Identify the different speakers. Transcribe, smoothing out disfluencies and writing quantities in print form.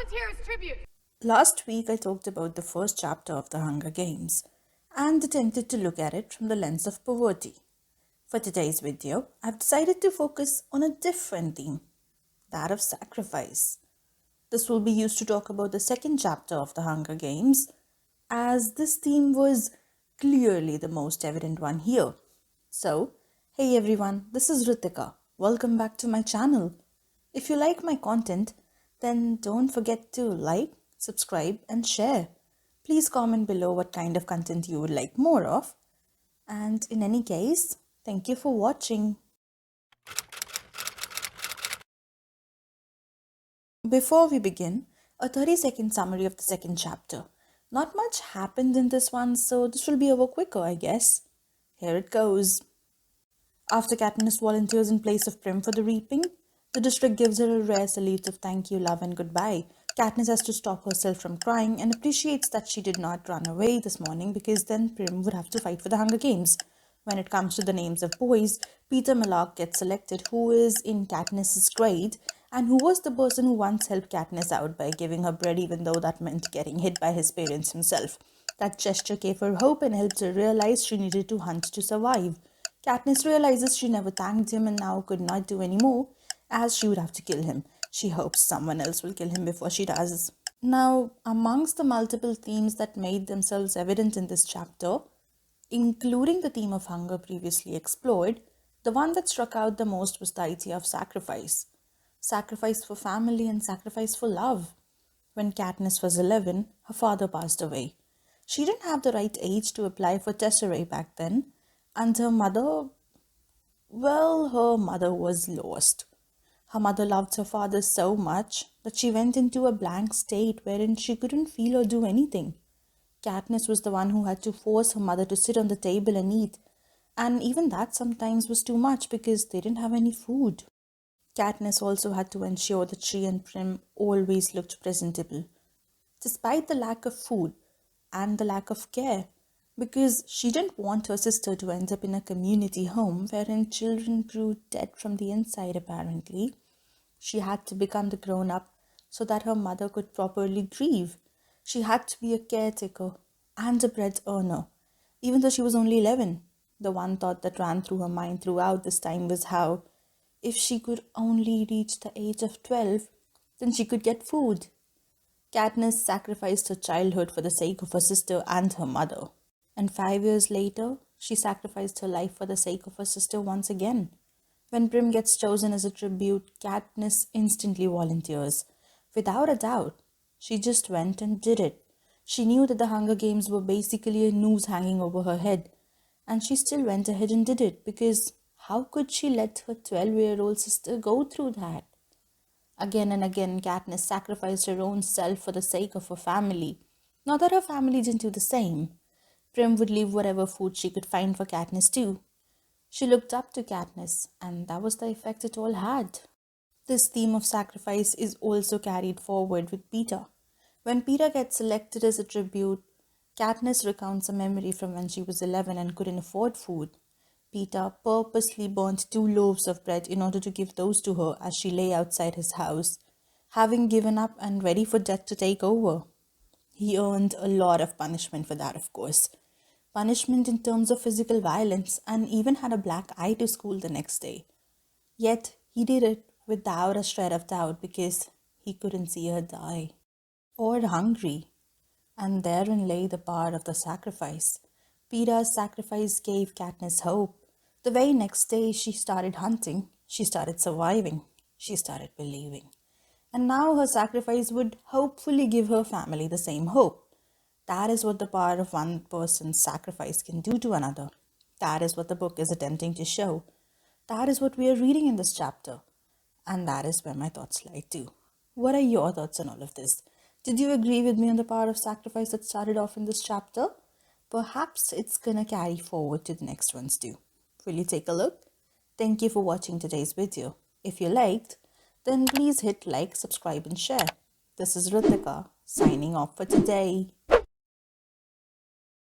Speaker 1: volunteers tribute.
Speaker 2: Last week, I talked about the first chapter of The Hunger Games and attempted to look at it from the lens of poverty. For today's video, I've decided to focus on a different theme, that of sacrifice. This will be used to talk about the second chapter of The Hunger Games, as this theme was clearly the most evident one here. So, hey everyone, this is Ritika. Welcome back to my channel. If you like my content, then don't forget to like, subscribe, and share. Please comment below what kind of content you would like more of. And in any case, thank you for watching. Before we begin, a 30-second summary of the second chapter. Not much happened in this one, so this will be over quicker, I guess. Here it goes. After Katniss volunteers in place of Prim for the reaping, the district gives her a rare salute of thank you, love, and goodbye. Katniss has to stop herself from crying and appreciates that she did not run away this morning because then Prim would have to fight for the Hunger Games. When it comes to the names of boys, Peter Millark gets selected, who is in Katniss's grade and who was the person who once helped Katniss out by giving her bread even though that meant getting hit by his parents himself. That gesture gave her hope and helped her realize she needed to hunt to survive. Katniss realizes she never thanked him and now could not do any more, as she would have to kill him. She hopes someone else will kill him before she does. Now, amongst the multiple themes that made themselves evident in this chapter, including the theme of hunger previously explored, the one that struck out the most was the idea of sacrifice. Sacrifice for family and sacrifice for love. When Katniss was 11, her father passed away. She didn't have the right age to apply for Tesserae back then, and her mother was lost. Her mother loved her father so much that she went into a blank state wherein she couldn't feel or do anything. Katniss was the one who had to force her mother to sit on the table and eat, and even that sometimes was too much because they didn't have any food. Katniss also had to ensure that she and Prim always looked presentable, despite the lack of food and the lack of care, because she didn't want her sister to end up in a community home wherein children grew dead from the inside apparently. She had to become the grown-up so that her mother could properly grieve. She had to be a caretaker and a bread earner, even though she was only 11. The one thought that ran through her mind throughout this time was how, if she could only reach the age of 12, then she could get food. Katniss sacrificed her childhood for the sake of her sister and her mother. And 5 years later, she sacrificed her life for the sake of her sister once again. When Prim gets chosen as a tribute, Katniss instantly volunteers. Without a doubt, she just went and did it. She knew that the Hunger Games were basically a noose hanging over her head, and she still went ahead and did it because how could she let her 12-year-old sister go through that? Again and again, Katniss sacrificed her own self for the sake of her family. Not that her family didn't do the same. Prim would leave whatever food she could find for Katniss too. She looked up to Katniss, and that was the effect it all had. This theme of sacrifice is also carried forward with Peeta. When Peeta gets selected as a tribute, Katniss recounts a memory from when she was 11 and couldn't afford food. Peeta purposely burnt 2 loaves of bread in order to give those to her as she lay outside his house, having given up and ready for death to take over. He earned a lot of punishment for that, of course. Punishment in terms of physical violence, and even had a black eye to school the next day. Yet he did it without a shred of doubt because he couldn't see her die. Or hungry. And therein lay the power of the sacrifice. Peeta's sacrifice gave Katniss hope. The very next day she started hunting, she started surviving, she started believing. And now her sacrifice would hopefully give her family the same hope. That is what the power of one person's sacrifice can do to another. That is what the book is attempting to show. That is what we are reading in this chapter. And that is where my thoughts lie too. What are your thoughts on all of this? Did you agree with me on the power of sacrifice that started off in this chapter? Perhaps it's gonna carry forward to the next ones too. Will you take a look? Thank you for watching today's video. If you liked, then please hit like, subscribe and share. This is Ritika signing off for today.